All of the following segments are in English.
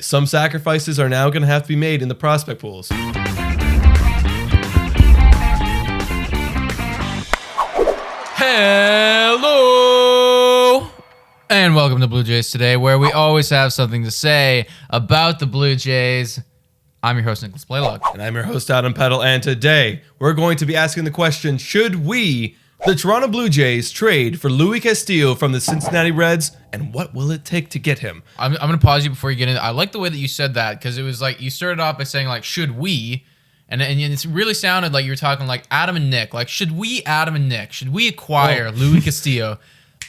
Some sacrifices are now going to have to be made in the prospect pools. Hello! And welcome to Blue Jays Today, where we always have something to say about the Blue Jays. I'm your host, Nicholas Blaylock. And I'm your host, Adam Peddle, and today we're going to be asking the question, should we, the Toronto Blue Jays, trade for Luis Castillo from the Cincinnati Reds, and what will it take to get him? I'm going to pause you before you get in. I like the way that you said that, because it was like, you started off by saying, like, should we? And it really sounded like you were talking like Adam and Nick. Like, should we, Adam and Nick, should we acquire Luis Castillo?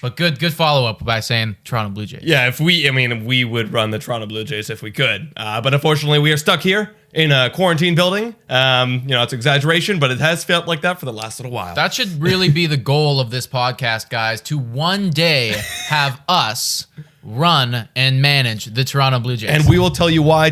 But good follow-up by saying Toronto Blue Jays. Yeah, we would run the Toronto Blue Jays if we could. But unfortunately, we are stuck here in a quarantine building. It's an exaggeration, but it has felt like that for the last little while. That should really be the goal of this podcast, guys, to one day have us run and manage the Toronto Blue Jays. And we will tell you why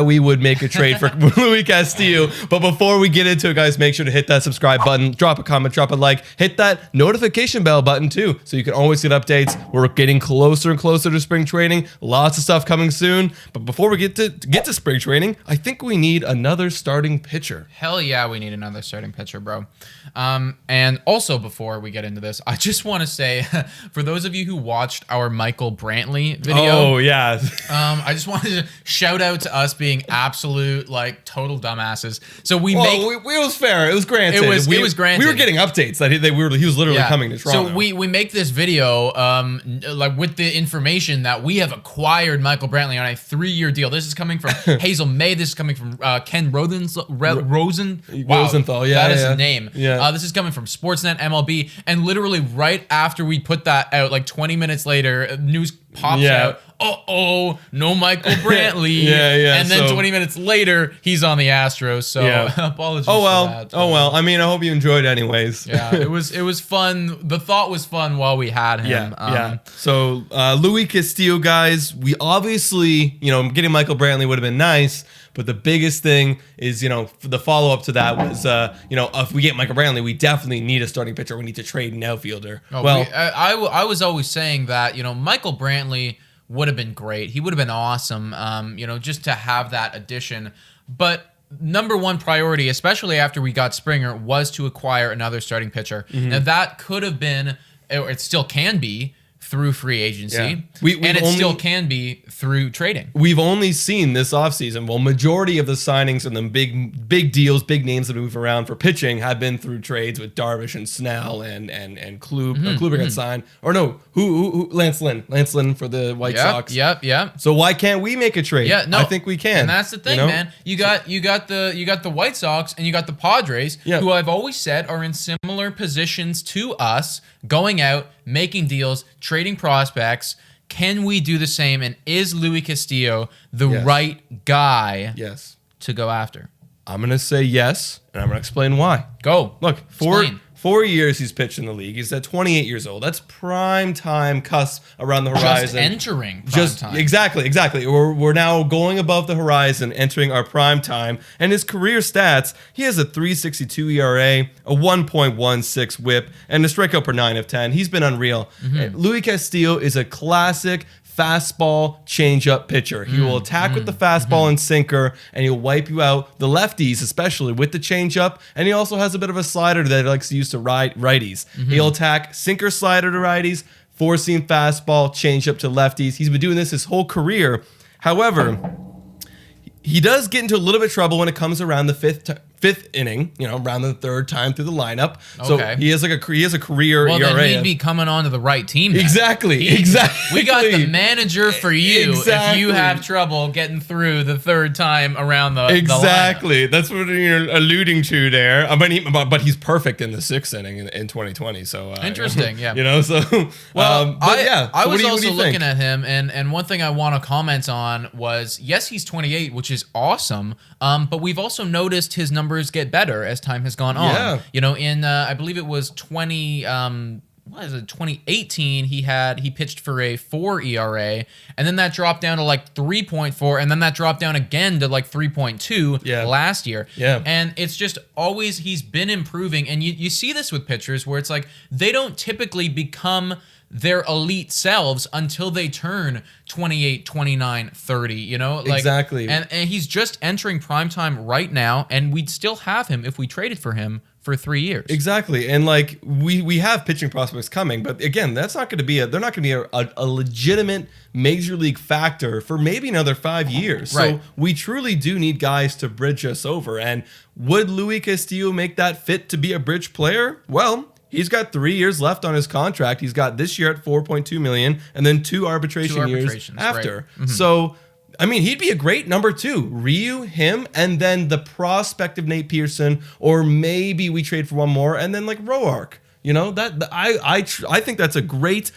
we would make a trade for Luis Castillo. But before we get into it, guys, make sure to hit that subscribe button, drop a comment, drop a like, hit that notification bell button too, so you can always get updates. We're getting closer and closer to spring training. Lots of stuff coming soon. But before we get to spring training, I think we need another starting pitcher. Hell yeah, we need another starting pitcher, bro. And also, before we get into this, I just want to say, for those of you who watched our Michael Brantley video. Oh, yeah. I just wanted to shout out to us being absolute, like, total dumbasses. So it was fair. It was granted. It was granted. We were getting updates that he was literally coming to Toronto. So we make this video, like, with the information that we have acquired Michael Brantley on a 3-year deal. This is coming from Hazel May. This is coming from Ken Rosenthal. Rosenthal, yeah. That is his name. Yeah. This is coming from Sportsnet MLB. And literally right after we put that out, like 20 minutes later, news pops out. No Michael Brantley. And then 20 minutes later, he's on the Astros. So apologies for that. I mean, I hope you enjoyed anyways. Yeah, it was fun. The thought was fun while we had him. So Luis Castillo, guys, we obviously, getting Michael Brantley would have been nice. But the biggest thing is, the follow-up to that was, if we get Michael Brantley, we definitely need a starting pitcher. We need to trade an outfielder. I was always saying that, Michael Brantley would have been great. He would have been awesome, just to have that addition. But number one priority, especially after we got Springer, was to acquire another starting pitcher. Mm-hmm. Now, that could have been, or it still can be, through free agency, and it still can be through trading. We've only seen this offseason, majority of the signings and the big deals, big names that move around for pitching have been through trades with Darvish and Snell and Kluber got signed. Or no, who Lance Lynn for the White Sox. Yep. So why can't we make a trade? Yeah, no, I think we can. And that's the thing, man. You got the White Sox and you got the Padres, who I've always said are in similar positions to us, going out, making deals, trading prospects. Can we do the same? And is Luis Castillo the right guy to go after? I'm going to say yes, and I'm going to explain why. Go. Look, 4 years he's pitched in the league. He's at 28 years old. That's prime time cusp around the horizon. Just entering prime time. Exactly. We're now going above the horizon, entering our prime time. And his career stats, he has a 3.62 ERA, a 1.16 WHIP, and a strikeout per 9 of 10. He's been unreal. Luis Castillo is a classic fastball changeup pitcher. He will attack with the fastball and sinker, and he'll wipe you out. The lefties, especially with the changeup, and he also has a bit of a slider that he likes to use to righties. He'll attack sinker slider to righties, four-seam fastball, changeup to lefties. He's been doing this his whole career. However, he does get into a little bit of trouble when it comes around the fifth inning, around the third time through the lineup. So he has a career ERA. Then he'd be coming on to the right team. Then. Exactly. We got the manager for you if you have trouble getting through the third time around the lineup. That's what you're alluding to there. But he's perfect in the sixth inning in 2020. So interesting, yeah. I was also looking at him, and one thing I want to comment on was, yes, he's 28, which is awesome. But we've also noticed his numbers get better as time has gone on. In I believe it was 2018, he pitched for a 4 ERA, and then that dropped down to like 3.4, and then that dropped down again to like 3.2 last year. And it's just always, he's been improving, and you see this with pitchers where it's like they don't typically become their elite selves until they turn 28, 29, 30, you know? Like, Exactly. And he's just entering prime time right now, and we'd still have him if we traded for him for 3 years. Exactly. And like we have pitching prospects coming, but again, that's not going to be they're not going to be a legitimate major league factor for maybe another 5 years. Right. So we truly do need guys to bridge us over. And would Luis Castillo make that fit to be a bridge player? Well, he's got 3 years left on his contract. He's got this year at $4.2 million and then two arbitration years after. Right. So I mean, he'd be a great number 2. Ryu, him, and then the prospect of Nate Pearson, or maybe we trade for one more, and then like Roark. You know, I think that's a great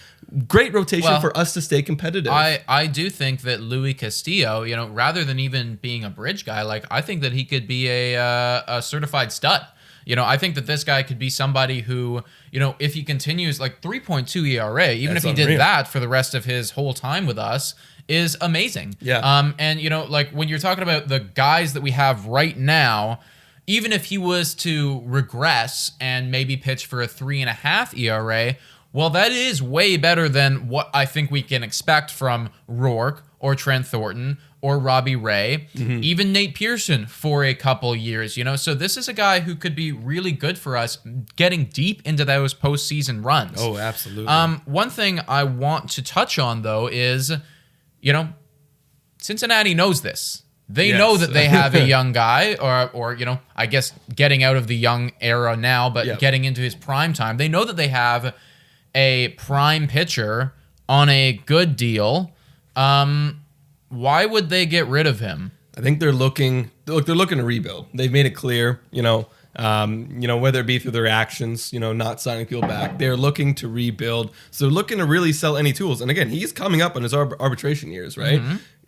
rotation for us to stay competitive. I do think that Luis Castillo, you know, rather than even being a bridge guy, like I think that he could be a certified stud. You know, I think that this guy could be somebody who, you know, if he continues like 3.2 ERA, even if he did that for the rest of his whole time with us, is amazing. Yeah. And, you know, like when you're talking about the guys that we have right now, even if he was to regress and maybe pitch for a 3.5 ERA, well, that is way better than what I think we can expect from Roark or Trent Thornton or Robbie Ray, even Nate Pearson for a couple years, you know? So this is a guy who could be really good for us getting deep into those postseason runs. Oh, absolutely. One thing I want to touch on, though, is, you know, Cincinnati knows this. They know that they have a young guy, or you know, I guess getting out of the young era now, but getting into his prime time. They know that they have a prime pitcher on a good deal. Why would they get rid of him? I think they're looking to rebuild. They've made it clear, you know, whether it be through their actions, you know, not signing people back, they're looking to rebuild. So they're looking to really sell any tools. And again, he's coming up on his arbitration years, right?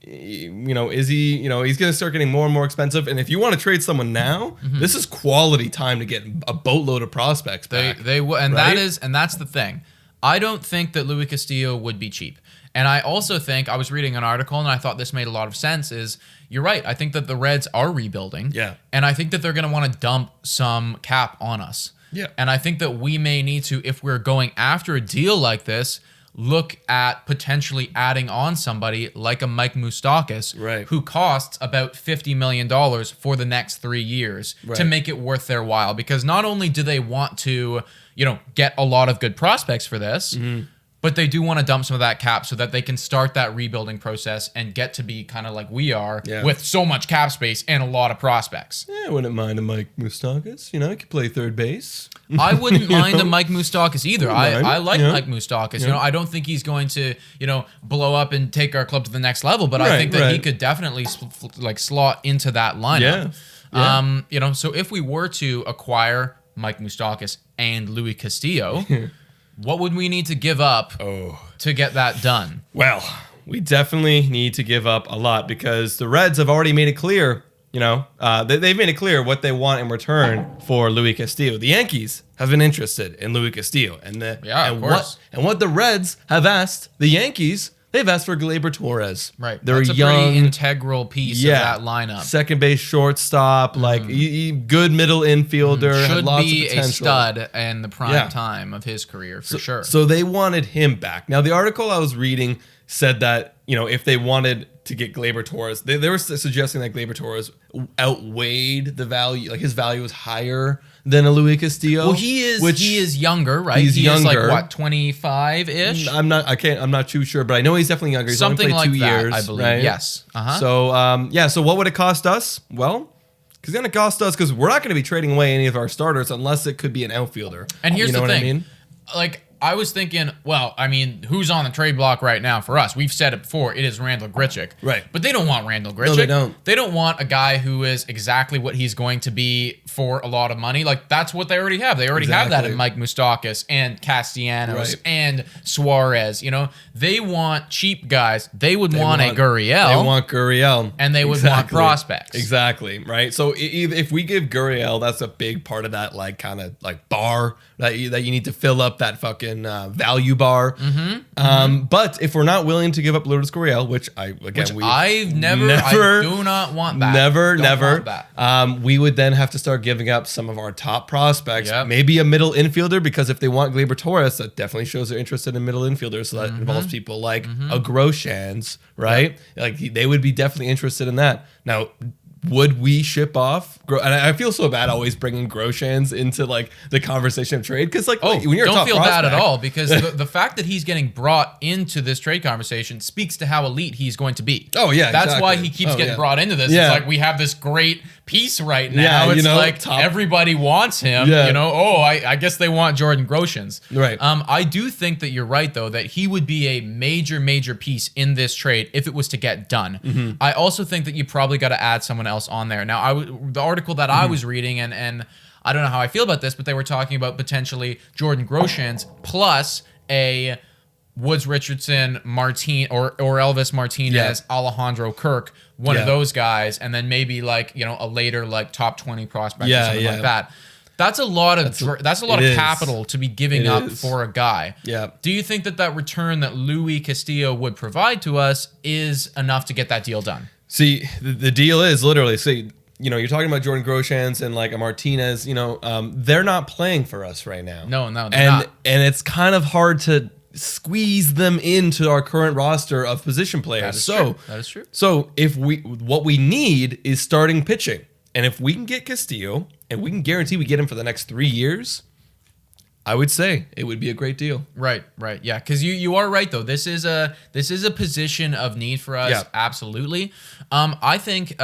You know, is he, you know, he's going to start getting more and more expensive. And if you want to trade someone now, this is quality time to get a boatload of prospects back. They will, and right? That's the thing. I don't think that Luis Castillo would be cheap. And I also think, I was reading an article and I thought this made a lot of sense, is you're right. I think that the Reds are rebuilding. Yeah. And I think that they're going to want to dump some cap on us. Yeah. And I think that we may need to, if we're going after a deal like this, look at potentially adding on somebody like a Mike Moustakas, right, who costs about $50 million for the next 3 years to make it worth their while. Because not only do they want to, you know, get a lot of good prospects for this, but they do want to dump some of that cap so that they can start that rebuilding process and get to be kind of like we are with so much cap space and a lot of prospects. Yeah, I wouldn't mind a Mike Moustakas. You know, he could play third base. I wouldn't mind a Mike Moustakas either. I like Mike Moustakas. You know, I don't think he's going to, you know, blow up and take our club to the next level, but I think that he could definitely slot into that lineup. You know, so if we were to acquire Mike Moustakas and Luis Castillo, what would we need to give up to get that done? Well, we definitely need to give up a lot because the Reds have already made it clear, you know, they've made it clear what they want in return for Luis Castillo. The Yankees have been interested in Luis Castillo. Of course. What the Reds have asked the Yankees, they've asked for Gleyber Torres. Right. They're That's a young, pretty integral piece of that lineup. Second base, shortstop, like good middle infielder. Should lots be of potential. a stud in the prime time of his career, for sure. So they wanted him back. Now, the article I was reading said that, you know, if they wanted to get Gleyber Torres, they were suggesting that Gleyber Torres outweighed the value, like his value was higher than a Luis Castillo. Well, he is younger, right? He's younger. Is like what, 25-ish? I'm not too sure, but I know he's definitely younger. He's something only played like 2 that, years, I believe. right? Yes. So what would it cost us? Well, it's going to cost us because we're not going to be trading away any of our starters unless it could be an outfielder. And here's you know the thing. What I mean? Like, I was thinking, well, I mean, who's on the trade block right now for us? We've said it before. It is Randall Grichuk. Right. But they don't want Randall Grichuk. No, they don't. They don't want a guy who is exactly what he's going to be for a lot of money. Like, that's what they already have. They already have that in Mike Moustakas and Castellanos and Suarez. You know, they want cheap guys. They want a Gurriel. They want Gurriel. And they would want prospects. Exactly. Right. So if we give Gurriel, that's a big part of that, like, kind of like bar that you need to fill up that fucking fucking value bar. But if we're not willing to give up Lourdes Gurriel, which I do not want that. Never. Want that. We would then have to start giving up some of our top prospects, Yep. maybe a middle infielder, because if they want Gleyber Torres, that definitely shows they're interested in middle infielders. So that involves people like a Groshans, right? Like they would be definitely interested in that. Now, would we ship off? And I feel so bad always bringing Groshans into like the conversation of trade because like when you're a don't top feel prospect, bad at all because the fact that he's getting brought into this trade conversation speaks to how elite he's going to be. Oh yeah, that's exactly. why he keeps getting brought into this. Yeah. It's like we have this great piece right now. It's like everybody wants him. Yeah. You know, I guess they want Jordan Groshans. Right. I do think that you're right though that he would be a major piece in this trade if it was to get done. I also think that you probably got to add someone else on there. Now, the article that I was reading, and I don't know how I feel about this, but they were talking about potentially Jordan Groshans plus a Woods Richardson, or Elvis Martinez, Alejandro Kirk, one of those guys, and then maybe like a later like top 20 prospect or something like that. That's a lot of capital to be giving up for a guy. Yeah. Do you think that return that Luis Castillo would provide to us is enough to get that deal done? See, the deal is literally you're talking about Jordan Groshans and like a Martinez, they're not playing for us right now. No, they're not. And it's kind of hard to squeeze them into our current roster of position players. That is true. So what we need is starting pitching. And if we can get Castillo and we can guarantee we get him for the next 3 years, I would say it would be a great deal. Right. Yeah, because you are right though. This is a position of need for us. Yeah. Absolutely. I think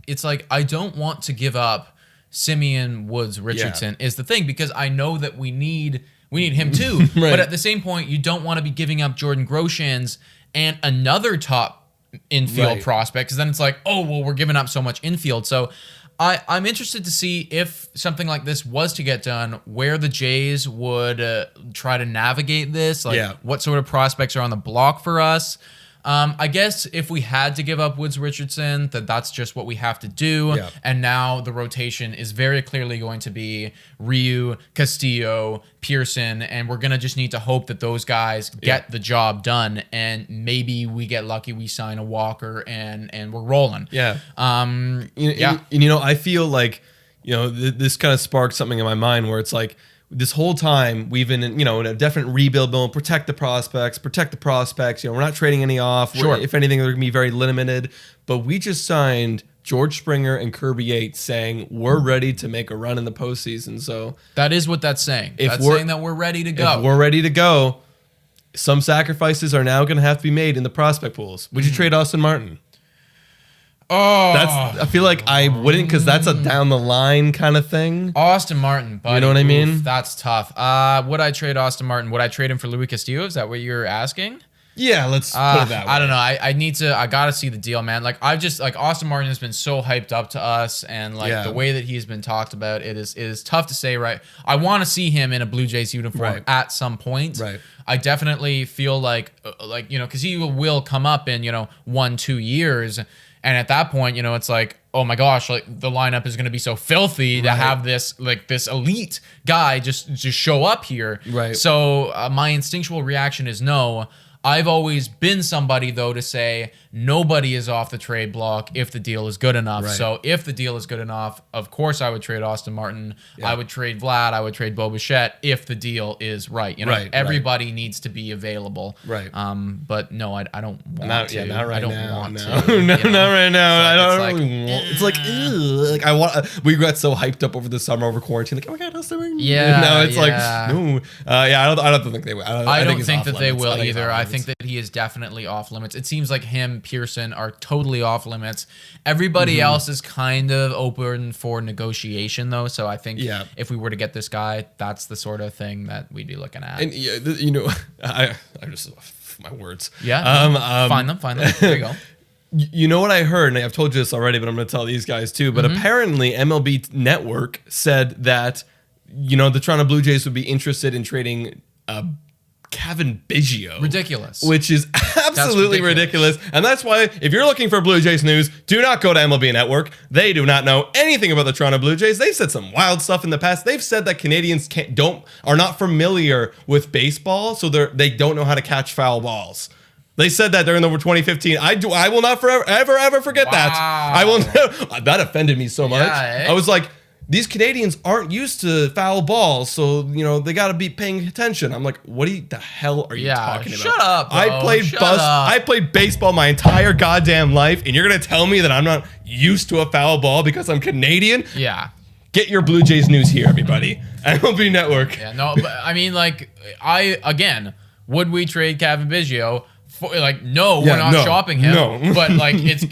it's like I don't want to give up Simeon Woods Richardson is the thing because I know that we need him too. Right. But at the same point, you don't want to be giving up Jordan Groshans and another top infield prospect because then it's like, oh well, we're giving up so much infield. So I'm interested to see if something like this was to get done, where the Jays would try to navigate this, like what sort of prospects are on the block for us. I guess if we had to give up Woods Richardson, that's just what we have to do. Yeah. And now the rotation is very clearly going to be Ryu, Castillo, Pearson, and we're going to just need to hope that those guys get the job done. And maybe we get lucky, we sign a Walker, and we're rolling. Yeah. I feel like, this kind of sparked something in my mind where it's like, this whole time we've been in a definite rebuild mode, protect the prospects. We're not trading any off. Sure. If anything, they're going to be very limited. But we just signed George Springer and Kirby Yates saying we're ready to make a run in the postseason. So that is what that's saying. That's saying that we're ready to go. If we're ready to go, some sacrifices are now going to have to be made in the prospect pools. Would you trade Austin Martin? Oh, I feel like I wouldn't because that's a down the line kind of thing. Austin Martin, buddy. You know what I mean? That's tough. Would I trade Austin Martin? Would I trade him for Luis Castillo? Is that what you're asking? Yeah, let's put it that way. I don't know. I gotta see the deal, man. Like Austin Martin has been so hyped up to us, and the way that he's been talked about, it is tough to say. Right, I want to see him in a Blue Jays uniform at some point. Right. I definitely feel like because he will come up in 1-2 years. And at that point, it's like, oh my gosh, like the lineup is going to be so filthy to have this elite guy just show up here. Right. So my instinctual reaction is no. I've always been somebody, though, to say nobody is off the trade block if the deal is good enough. Right. So if the deal is good enough, of course I would trade Austin Martin. Yeah. I would trade Vlad. I would trade Bo Bichette if the deal is right. Everybody needs to be available. Right. But no, I don't want to. Yeah, not right I don't now. want no. to. Not right now. I don't really like, want. It's like, like I want. We got so hyped up over the summer over quarantine. Like, oh my god, Austin Martin. Yeah. Now it's like, no. I don't think they will. I don't think that they will either. I think that he is definitely off limits. It seems like him, Pearson, are totally off limits. Everybody else is kind of open for negotiation, though. So I think if we were to get this guy, that's the sort of thing that we'd be looking at. And I just my words. Yeah. Find them. There you go. You know what I heard, and I've told you this already, but I'm going to tell these guys too. But apparently, MLB Network said that the Toronto Blue Jays would be interested in trading Kevin Biggio. Ridiculous. Which is absolutely ridiculous. And that's why, if you're looking for Blue Jays news, do not go to MLB Network. They do not know anything about the Toronto Blue Jays. They've said some wild stuff in the past. They've said that Canadians are not familiar with baseball, so they don't know how to catch foul balls. They said that during the 2015. I will not ever forget that. I will. That offended me so much. Yeah, I was like, these Canadians aren't used to foul balls, so they got to be paying attention. I'm like, what the hell are you talking about? Shut up, bro. I played baseball my entire goddamn life, and you're gonna tell me that I'm not used to a foul ball because I'm Canadian? Yeah. Get your Blue Jays news here, everybody. MLB Network. Yeah, no, but I mean, like, would we trade Kevin Biggio? No, we're not shopping him. No. But like, it's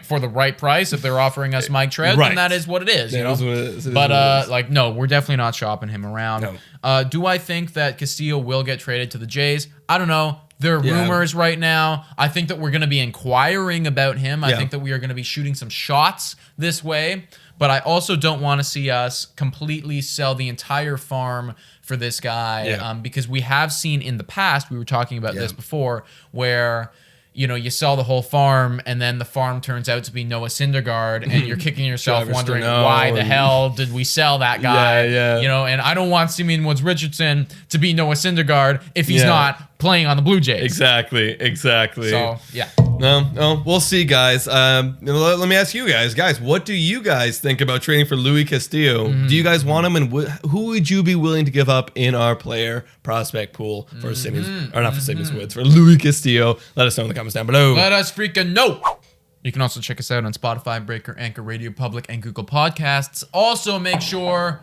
for the right price. If they're offering us Mike Trout, then that is what it is. You know? What it is. But no, we're definitely not shopping him around. No. Do I think that Castillo will get traded to the Jays? I don't know. There are rumors right now. I think that we're going to be inquiring about him. I think that we are going to be shooting some shots this way. But I also don't want to see us completely sell the entire farm for this guy because we have seen in the past, we were talking about this before, where you sell the whole farm and then the farm turns out to be Noah Syndergaard and you're kicking yourself wondering why the hell did we sell that guy? And I don't want Simeon Woods Richardson to be Noah Syndergaard if he's not playing on the Blue Jays. Exactly. So, yeah. No, we'll see, guys. Let me ask you guys, what do you guys think about trading for Luis Castillo? Do you guys want him, and who would you be willing to give up in our player prospect pool for Simeon, or not for Simeon Woods, for Luis Castillo? Let us know in the comments down below. Let us freaking know. You can also check us out on Spotify, Breaker, Anchor, Radio Public, and Google Podcasts. Also, make sure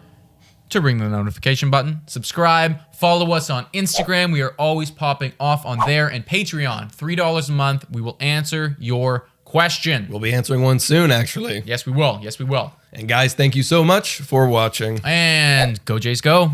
to ring the notification button, subscribe, follow us on Instagram. We are always popping off on there, and Patreon, $3 a month. We will answer your question. We'll be answering one soon, actually. Yes, we will. And guys, thank you so much for watching. And go Jays go.